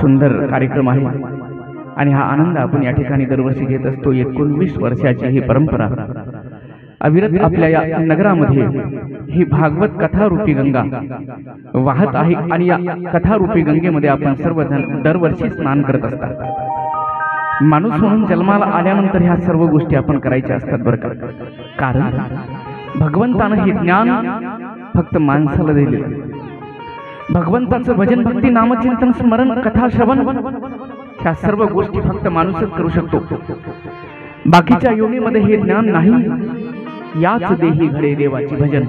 सुंदर कार्यक्रम आहे आणि हा आनंद आपण या ठिकाणी दरवर्षी घेत असतो। 19 वर्षाची ही परंपरा अविरत आपल्या या नगरामध्ये ही भागवत कथा रूपी गंगा वाहत आहे आणि या कथा रूपी गंगेमध्ये आपण सर्वजण दरवर्षी स्नान करत असतात। माणूस म्हणून जन्माला आल्यानंतर ह्या सर्व गोष्टी आपण करायच्या असतात बरं का, कारण भगवंतानं हे ज्ञान फक्त माणसाला दिलेलं आहे। भगवंताचं भजन भक्ती नामचिंतन स्मरण कथा श्रवण ह्या सर्व गोष्टी फक्त माणूसच करू शकतो। बाकीच्या योनीमध्ये हे ज्ञान नाही। याच देही घडे देवाचे भजन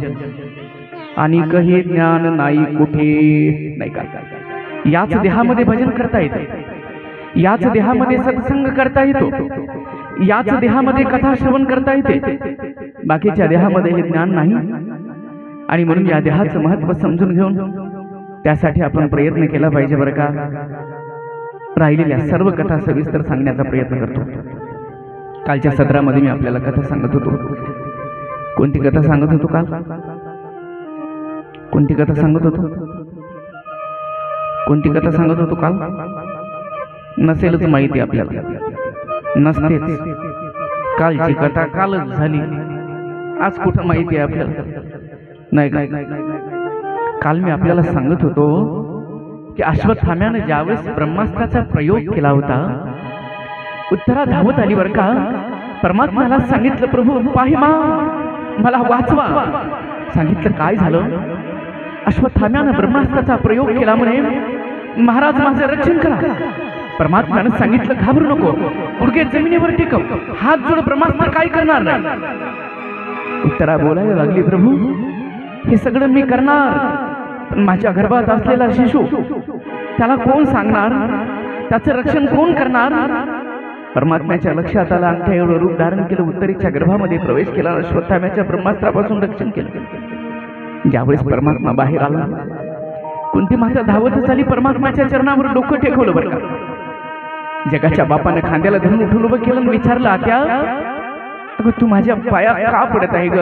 आणि कही ज्ञान नाही कुठे नाही का। याच देहामध्ये भजन करता येते, याच देहामध्ये सत्संग करता येतो, याच देहामध्ये कथा श्रवण करता येते, बाकीच्या देहामध्ये हे ज्ञान नाही। आणि म्हणून या देहाचं महत्त्व समजून घेऊन त्यासाठी आपण प्रयत्न केला पाहिजे बरं का। राहिलेल्या सर्व कथा सविस्तर सांगण्याचा प्रयत्न करतो। कालच्या सत्रामध्ये मी आपल्याला कथा सांगत होतो। कोणती कथा सांगत होतो काल? कोणती कथा सांगत होतो? कोणती कथा सांगत होतो काल? नसेलच माहिती आपल्याला, नसतेच। कालची कथा कालच झाली, आज कुठं माहिती आहे आपल्याला? नाही का? काल मी आपल्याला सांगत होतो की अश्वत्थाम्याने ज्यावेळेस ब्रह्मास्त्राचा प्रयोग केला होता, उत्तरा धावत आली बरं का। परमात्म्याला सांगितलं, प्रभू पाहिमा मला वाचवा। सांगितलं काय झालं? अश्वत्थाम्याने ब्रह्मास्त्राचा प्रयोग केला म्हणे, महाराज माझं रक्षण करा। परमात्म्याने सांगितलं घाबरू नको, गुडघे जमिनीवर टेकव, हात जोड, ब्रह्मास्त्र काय करणार नाही। उत्तरा बोलायला लागली, प्रभू हे सगळं मी करणार, पण माझ्या गर्भात असलेला शिशु त्याला कोण सांगणार, त्याचं रक्षण कोण करणार? परमात्म्याच्या लक्षात आलं, अंगठ्या एवढं रूप धारण केलं, उत्तरेच्या गर्भामध्ये प्रवेश केला, अश्वत्थाम्याच्या ब्रह्मास्त्रापासून रक्षण केलं। ज्यावेळेस परमात्मा बाहेर आला, कुंती माता धावतच आली, परमात्म्याच्या चरणावर डोकं टेकवलं बरं का। जगाच्या बापाने खांद्याला धरून उठून उभं केलं आणि विचारलं, आत्या अगं तू माझ्या पायात का पडत आहे ग?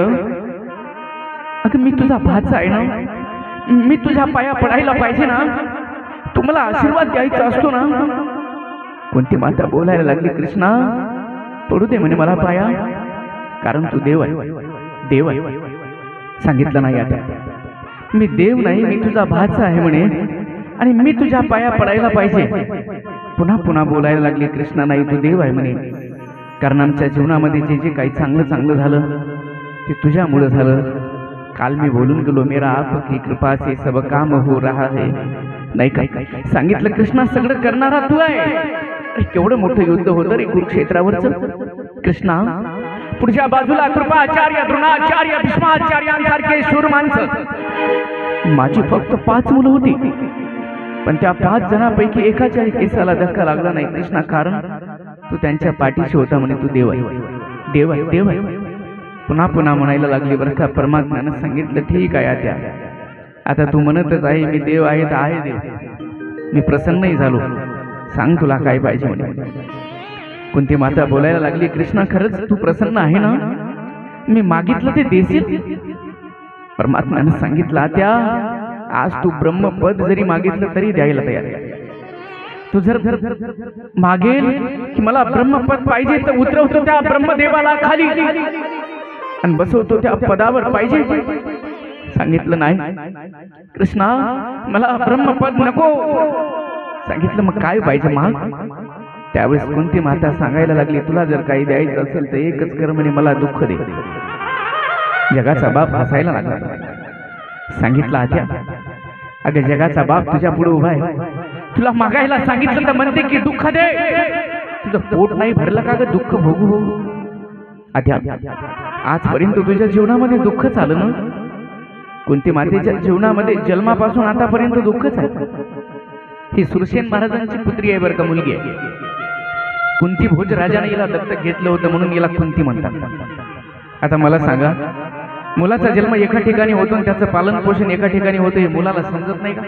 अगं मी तुझा भाचा आहे ना, मी तुझ्या पाया पडायला पाहिजे ना, तुम्हाला आशीर्वाद द्यायचा असतो ना। कोणती माता बोलायला लागली, कृष्णा पडू दे म्हणे मला पाया, कारण तू देव आहे, देव आहे। सांगितलं नाही आता, मी देव नाही, मी तुझा भाचा आहे म्हणे, आणि मी तुझ्या पाया पडायला पाहिजे। पुन्हा पुन्हा बोलायला लागली, कृष्णा नाही तू देव आहे म्हणे, कारण आमच्या जीवनामध्ये जे जे काही चांगलं चांगलं झालं ते तुझ्यामुळे झालं। काल मी बोलून गेलो, मेरा आपकी कृपा से सब काम हो रहा है, नाही काय? सांगितलं कृष्णा सगळं करणारा तू आहे। केवढं मोठं युद्ध होतं रे कुरुक्षेत्रावरचं। कृष्णा पुढच्या बाजूला कृपाचार्य, द्रोणाचार्य, भीष्माचार्यांसारखे शूर माणसं। माझी फक्त 5 मुलं होती, पण त्या 5 जणांपैकी एकाच्या केसाला धक्का लागला नाही कृष्णा, कारण तू त्यांच्या पाठीशी होता म्हणे, तू देव आहे, देव आहे, देव आहे। पुन्हा पुन्हा म्हणायला लागली बरं का। परमात्म्यानं सांगितलं ठीक आहे आत्या, आता तू म्हणतच आहे मी देव आहे तर आहे देव, मी प्रसन्नही झालो, सांग तुला काय पाहिजे म्हणे। कुंती माता बोलायला लागली, कृष्णा खरंच तू प्रसन्न आहे ना, मी मागितलं ते देशील? परमात्म्यानं सांगितलं, आत्या आज तू ब्रह्मपद जरी मागितलं तरी द्यायला तयार आहे। तू जर मागेल की मला ब्रह्मपद पाहिजे तर उतरवतो त्या ब्रह्मदेवाला खाली आणि बसवतो त्या पदावर पाहिजे। सांगितलं नाही कृष्णा मला ब्रह्मपद नको। सांगितलं मग काय पाहिजे माग? त्यावेळेस कुंती माता सांगायला लागली, तुला जर काही द्यायचं असेल तर एकच कर म्हणे, मला दुःख दे। जगाचा बाप हसायला लागला। सांगितलं आत्या अगं जगाचा बाप तुझ्या पुढे उभा आहे, तुला मागायला सांगितलं तर म्हणते की दुःख दे, तुझं पोट नाही भरलं का ग दुःख भोगू? आत्या आजपर्यंत तुझ्या जीवनामध्ये दुःखच आलं ना? कुंती मातेच्या जीवनामध्ये जन्मापासून आतापर्यंत दुःखच आहे। ही सुरसेन महाराजांची पुत्री आहे बरं का, मुलगी आहे। कुंती भोज राजाने हिला दत्तक घेतलं होतं म्हणून हिला कुंती म्हणतात। आता मला सांगा, मुलाचा जन्म एका ठिकाणी होतो आणि त्याचं पालन पोषण एका ठिकाणी होतं, हे मुलाला समजत नाही का?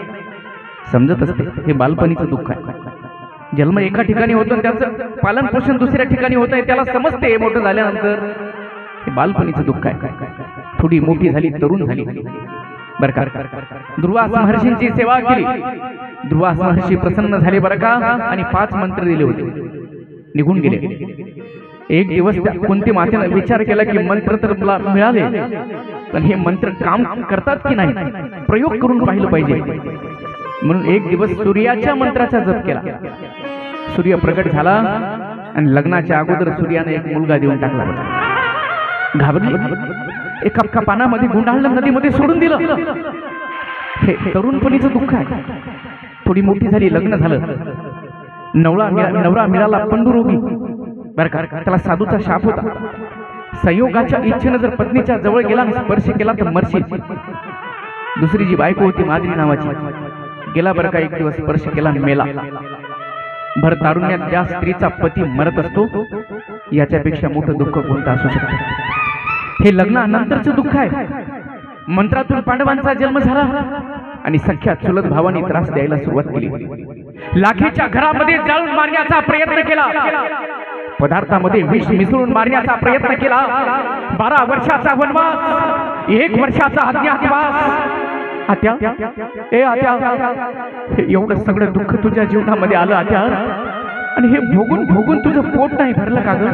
समजत असते, हे बालपणीचं दुःख आहे। जन्म एका ठिकाणी होतो आणि त्याचं पालन पोषण दुसऱ्या ठिकाणी होत आहे, त्याला समजते मोठं झाल्यानंतर हे बालपणीचं दुःख आहे। थोडी मोठी झाली, तरुण झाली, बरं का. दुर्वास महर्षींची सेवा केली. दुर्वास महर्षी प्रसन्न झाले बरं का, आणि 5 मंत्र दिले होते, निघून गेले. एक दिवस कुंती मातेने विचार केला की मंत्र तर मला मिळाले, पण हे मंत्र काम करतात की नाही, प्रयोग करून पाहिलं पाहिजे. म्हणून एक दिवस सूर्याच्या मंत्राचा जप केला. सूर्य प्रगट झाला आणि लग्नाच्या अगोदर सूर्याने एक मुलगा देऊन टाकला. घाबरली, एका पानामध्ये गुंडाळलं, नदीमध्ये सोडून दिलं. हे तरुणपणीचं दुःख आहे. थोडी मोठी झाली, लग्न झालं, नवरा मिळाला पंडुरोगी. बरं का, त्याला साधूचा शाप होता. संयोगाच्या इच्छेने जर पत्नीच्या जवळ गेला, स्पर्श केला तर मरशी. दुसरी जी बायको होती माद्री नावाची, गेला बरं का, एक दिवस स्पर्श केला, मेला. भर तारुण्यात ज्या स्त्रीचा पती मरत असतो, याच्यापेक्षा मोठं दुःख कोणतं असू शकतं. हे लग्नानंतरचं दुःख आहे. मंत्रातून पांडवांचा जन्म झाला आणि सख्या चुलत भावांनी त्रास द्यायला सुरुवात केली. लाखेच्या घरामध्ये जाळून मारण्याचा प्रयत्न केला, पदार्थामध्ये विष मिसळून मारण्याचा प्रयत्न केला. 12 वर्षाचा वनवास, 1 वर्षाचा अज्ञातवास. आत्या, ए आत्या, एवढं सगळं दुःख तुझ्या जीवनामध्ये आलं आत्या, आणि हे भोगून भोगून तुझं पोट नाही भरलं का ग?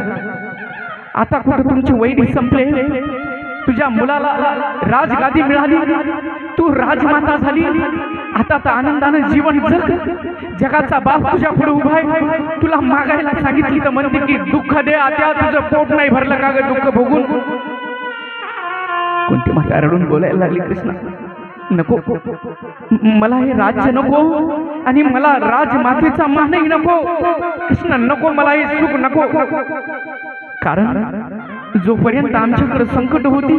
आता कुठं तुमची वैरी संपले, तुझ्या मुलाला राजगादी मिळाली, तू राजमाता झाली, आता तर आनंदाने जीवन जग. जगाचा बाप तुझ्या पुढे उभा आहे, तुला मागायला सांगितली तर म्हणते की दुःख दे आत्या, तुझं पोट नाही भरलं का ग दुःख भोगून? कोणती माता रडून बोलायला लागली, कृष्णा नको, मला हे राज्य नको, आणि मला राजमातेचा मानही नको. कृष्ण नको, मला हे सुख नको. कारण जोपर्यंत आमच्याकडे संकट होती,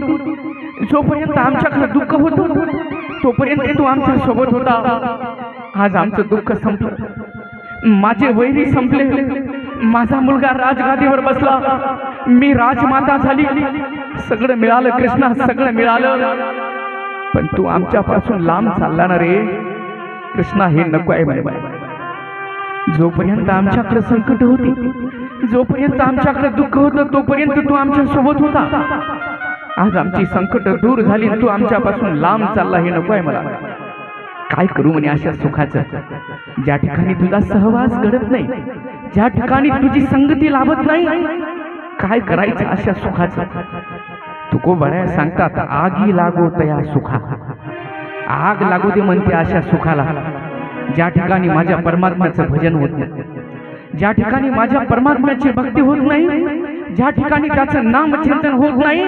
जोपर्यंत आमच्याकडे दुःख होतं, तोपर्यंत तू आमच्या सोबत होता. आज आमचं दुःख संपलं, माझे वैरी संपले, माझा मुलगा राजगादीवर बसला, मी राजमाता झाली, सगळं मिळालं कृष्णा, सगळं मिळालं, पण तू आमच्यापासून लांब चालला ना रे कृष्णा, हे नको आहे म्हणे. जोपर्यंत आमच्याकडे संकट होती, जोपर्यंत आमच्याकडे दुःख होतं, तोपर्यंत तू आमच्या सोबत होता. आज आमची संकट दूर झाली, तू आमच्यापासून लांब चालला, हे नको आहे मला. काय करू म्हणे अशा सुखाचं, ज्या ठिकाणी तुझा सहवास घडत नाही, ज्या ठिकाणी तुझी संगती लाभत नाही, काय करायचं अशा सुखाचं? तुकोबराया सांगतात, आगी लागो तया सुखा. आग लागू दे म्हणते अशा सुखाला, ज्या ठिकाणी माझ्या परमात्म्याचं भजन होत नाही, ज्या ठिकाणी माझ्या परमात्म्याची भक्ती होत नाही, ज्या ठिकाणी त्याचं नामचिंतन होत नाही.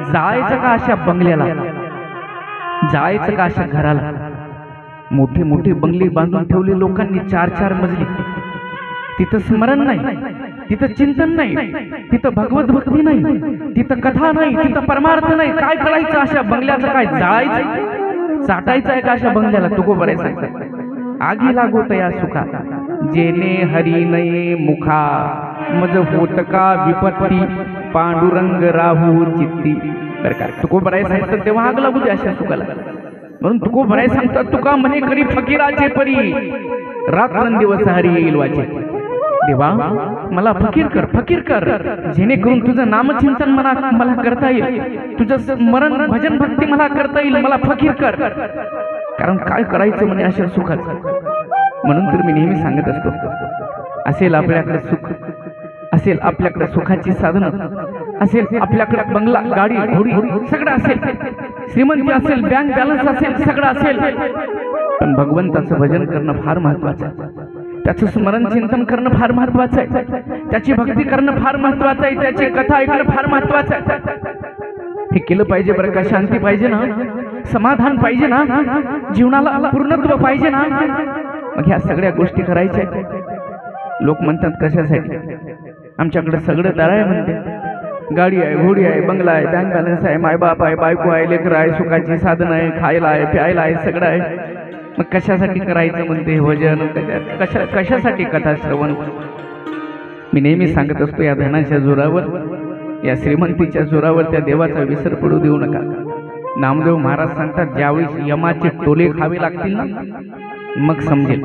जायचं का अशा बंगल्याला, जायचं का अशा घराला? मोठे मोठे बंगले बांधून ठेवले लोकांनी, 4-4 मजली. तिथं स्मरण नाही, तिथं चिंतन नाही, तिथं भगवत भक्ती नाही, तिथं कथा नाही, तिथं परमार्थ नाही. काय करायचं अशा बंगल्याचं? काय जायचं, चाटायचं आहे का अशा बंगल्याला? तुकोबराया सांगतात, आगी लागो तया सुखा, जेने हरी नये मुखा, मज होत का विपत्ती, पांडुरंग राहू चित्ती. तर काय तुकोबराया सांगतात, तेव्हा आग लागू दे अशा सुखाला. म्हणून तुकोबराया सांगतात, तुका म्हणे करी फकीराचे परी, रात्रंदिवस हरी येईल वाचे. देवा मला फकीर कर, फकीर कर, जेणेकरून तुझं नामचिंतन मला करता येईल, तुझं स्मरण भजन भक्ती मला करता येईल, मला फकीर कर. कारण काय करायचं म्हणे अशा सुखाचं. म्हणून तर मी नेहमी सांगत असतो, असेल आपल्याकडे सुख, असेल आपल्याकडे सुखाची साधनं, असेल आपल्याकडे बंगला, गाडी, घोडी, सगळं असेल, श्रीमंती असेल, बँक बॅलन्स असेल, सगळं असेल, पण भगवंताचं भजन करणं फार महत्वाचं आहे. त्याचं स्मरण चिंतन करणं फार महत्वाचं आहे, त्याची भक्ती करणं फार महत्वाचं आहे, त्याची कथा ऐकणं फार महत्वाचं आहे. हे केलं पाहिजे बरं का. शांती पाहिजे ना, समाधान पाहिजे ना, जीवनाला पूर्णत्व पाहिजे ना, मग ह्या सगळ्या गोष्टी करायच्या. लोक म्हणतात कशासाठी? आमच्याकडे सगळं तर आहे म्हणते, गाडी आहे, घोडी आहे, बंगला आहे, बँक बॅलन्स आहे, मायबाप आहे, बायको आहे, लेकर आहे, सुखाची साधन आहे, खायला आहे, प्यायला आहे, सगळं आहे. मग कशासाठी करायचं म्हणते भजन? कशासाठी कथा श्रवण? मी नेहमी सांगत असतो, या धनाच्या जोरावर, या श्रीमंतीच्या जोरावर त्या देवाचा विसर पडू देऊ नका. नामदेव महाराज सांगतात, ज्यावेळी यमाचे टोले खावे लागतील ना, मग समजेल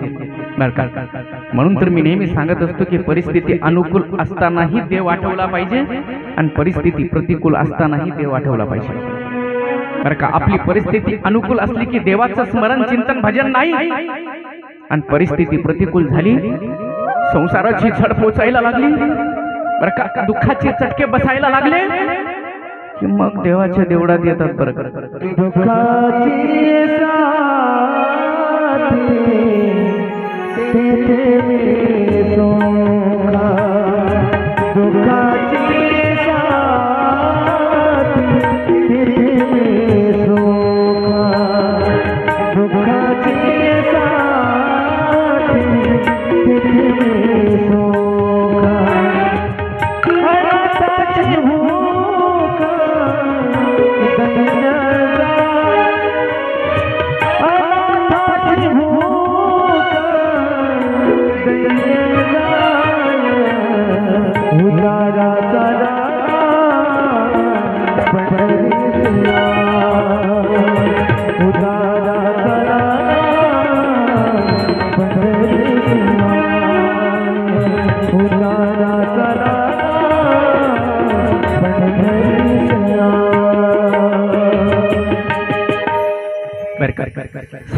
बरं का. म्हणून तर मी नेहमी सांगत असतो की परिस्थिती अनुकूल असतानाही देव आठवला पाहिजे, आणि परिस्थिती प्रतिकूल असतानाही देव आठवला पाहिजे. बरं का. आपली परिस्थिती अनुकूल असली की देवाचं स्मरण चिंतन भजन नाही, आणि परिस्थिती प्रतिकूल झाली, संसाराची झड पोचायला लागली, बरं का, दुःखाचे चटके बसायला लागले की मग देवाच्या देवळात येतात. बरं का.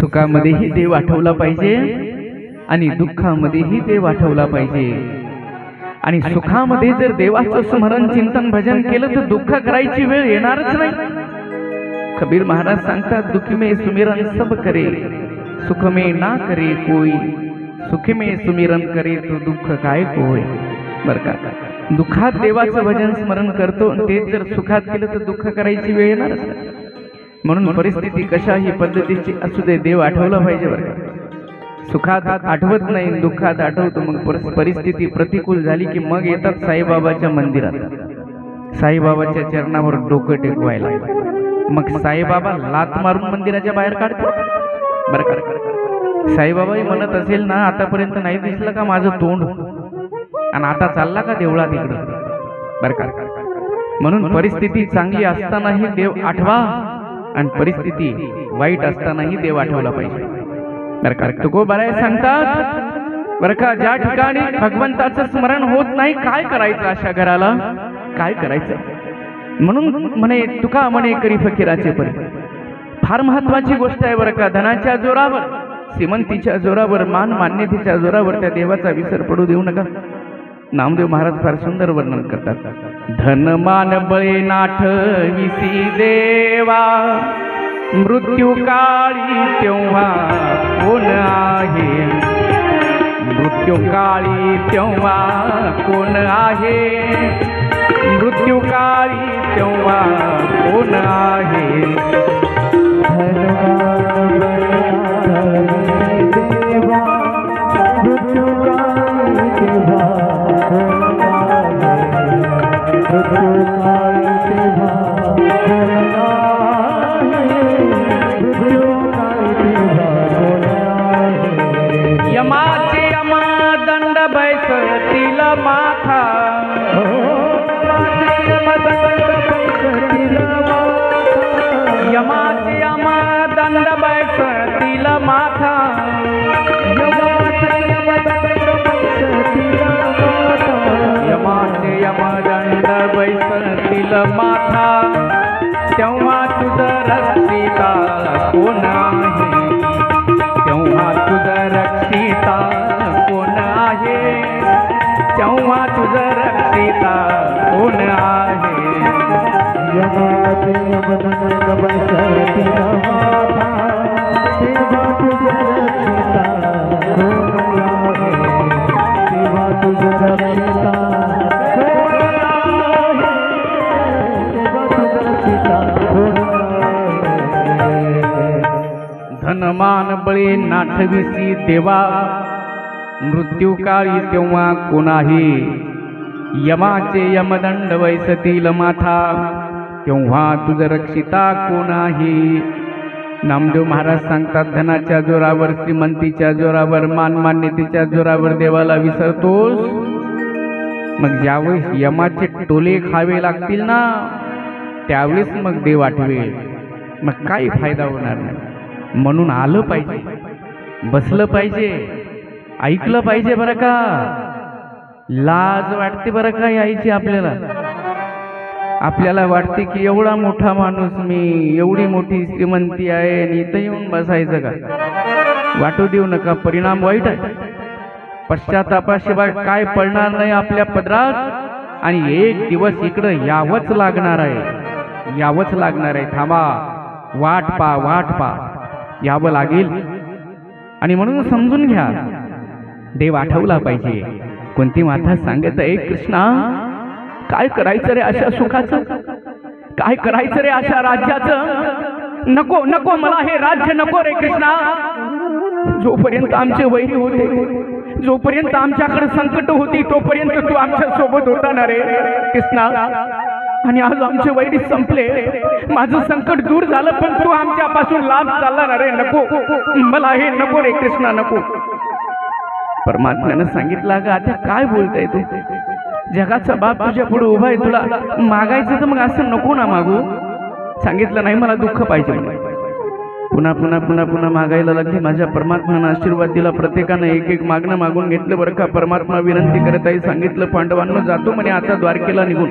सुखामध्येही देव आठवला पाहिजे आणि दुःखामध्येही देव आठवला पाहिजे. आणि सुखामध्ये जर देवाचं स्मरण चिंतन भजन केलं तर दुःख करायची वेळ येणारच नाही. कबीर महाराज सांगतात, दुःख में सुमिरन सब करे, सुख में ना करे कोई, सुख में सुमिरन करे तो दुःख काय कोय. बर का. दुःखात देवाचं भजन स्मरण करतो, तेच जर सुखात केलं तर दुःख करायची वेळ येणारच नाही. म्हणून परिस्थिती कशाही पद्धतीची असू दे, देव आठवला पाहिजे. बरं का. सुखात आठवत नाही, दुःखात आठवतो. मग परिस्थिती प्रतिकूल झाली की मग येतात साईबाबाच्या मंदिरात, साईबाबाच्या चरणावर डोकं टेकवायला. मग साईबाबा लात मारून मंदिराच्या बाहेर काढतात. बरं का. साईबाबाही म्हणत असेल ना, आतापर्यंत नाही दिसलं का माझं तोंड, आणि आता चालला का देवळात इकडं. बरं का. म्हणून परिस्थिती चांगली असतानाही देव आठवा, आणि परिस्थिती वाईट असतानाही देव आठवला पाहिजे. बरं का. तुकोबाराय सांगतात, बरं का, ज्या ठिकाणी भगवंताचं स्मरण होत नाही, काय करायचं अशा घराला, काय करायचं. म्हणून म्हणे तुका म्हणे करी फकीराचे परी. फार महत्वाची गोष्ट आहे. बरं का. धनाच्या जोरावर, श्रीमंतीच्या जोरावर, मान मान्यतेच्या जोरावर त्या देवाचा विसर पडू देऊ नका. नामदेव महाराज फार सुंदर वर्णन करतात. धन मान बळे नाठविसी देवा, मृत्यू काळी तेव्हा कोण आहे, मृत्यू काळी तेव्हा कोण आहे, मृत्यू काळी तेव्हा कोण आहे. यमाचे यमा दंड बैसतील माथा, यमाचे यमा दंड बैसतील माथा, यमाचे यम दंड बैसतील माथा, तेव्हा तुझं रक्षिता कोण आहे, तेव्हा तुझं रक्षिता कोण आहे, तेव्हा तुझं रक्षिता कोण आहे. यमाचे यमदंड बैसतील माथा, तेव्हा तुझं रक्षिता कोण आहे, तेव्हा तुझं रक्षिता धनमान बळे नाठविसी देवा, मृत्यू काळी तेव्हा कोणाही, यमाचे यमदंड वैसतील माथा, तेव्हा तुझ रक्षिता कोणाही. नामदेव महाराज सांगतात, धनाच्या जोरावर, श्रीमंतीच्या जोरावर, मान मान्यतेच्या जोरावर देवाला विसरतोस, मग ज्यावेळेस यमाचे टोले खावे लागतील ना, त्यावेळेस मग देव आठवेल. मग काही फायदा होणार नाही. म्हणून आलं पाहिजे, बसलं पाहिजे, ऐकलं पाहिजे. बरं का. लाज वाटते बरं का यायची आपल्याला. आपल्याला वाटते की एवढा मोठा माणूस मी, एवढी मोठी श्रीमंती आहे आणि इथं येऊन बसायचं का? वाटू देऊ नका, परिणाम वाईट आहे. पश्चातापाशिवाय काय पडणार नाही आपल्या पदरात. आणि एक दिवस इकडं यावंच लागणार आहे, यावंच लागणार आहे. थांबा, वाट पा यावं लागेल. आणि म्हणून समजून घ्या, देव आठवला पाहिजे. कोणती माता सांगत आहे, कृष्णा काय करायचं रे अशा सुखाचं, काय करायचं रे अशा राज्याचं? नको नको, मला हे राज्य नको रे कृष्णा. जोपर्यंत आमचे वैरी होते, जोपर्यंत आमच्याकडे संकट होती, तोपर्यंत तू आमच्या सोबत होता ना रे कृष्णा. आणि आज आमचे वैरी संपले, माझं संकट दूर झालं, पण तू आमच्यापासून लांब चालला ना रे. नको, मला हे नको रे कृष्णा, नको. परमात्म्यानं सांगितलं, अगं आता काय बोलताय तू? जगाचा बाप तुझ्या पुढे उभा आहे, तुला मागायचं तर मग असं नको ना मागू. सांगितलं नाही, मला दुःख पाहिजे. पुन्हा पुन्हा पुन्हा पुन्हा मागायला लागली. माझ्या परमात्म्यानं आशीर्वाद दिला. प्रत्येकानं एक एक मागणं मागून घेतलं बरं का. परमात्मा विनंती करत आहे, सांगितलं पांडवांना जातो म्हणे आता द्वारकेला निघून.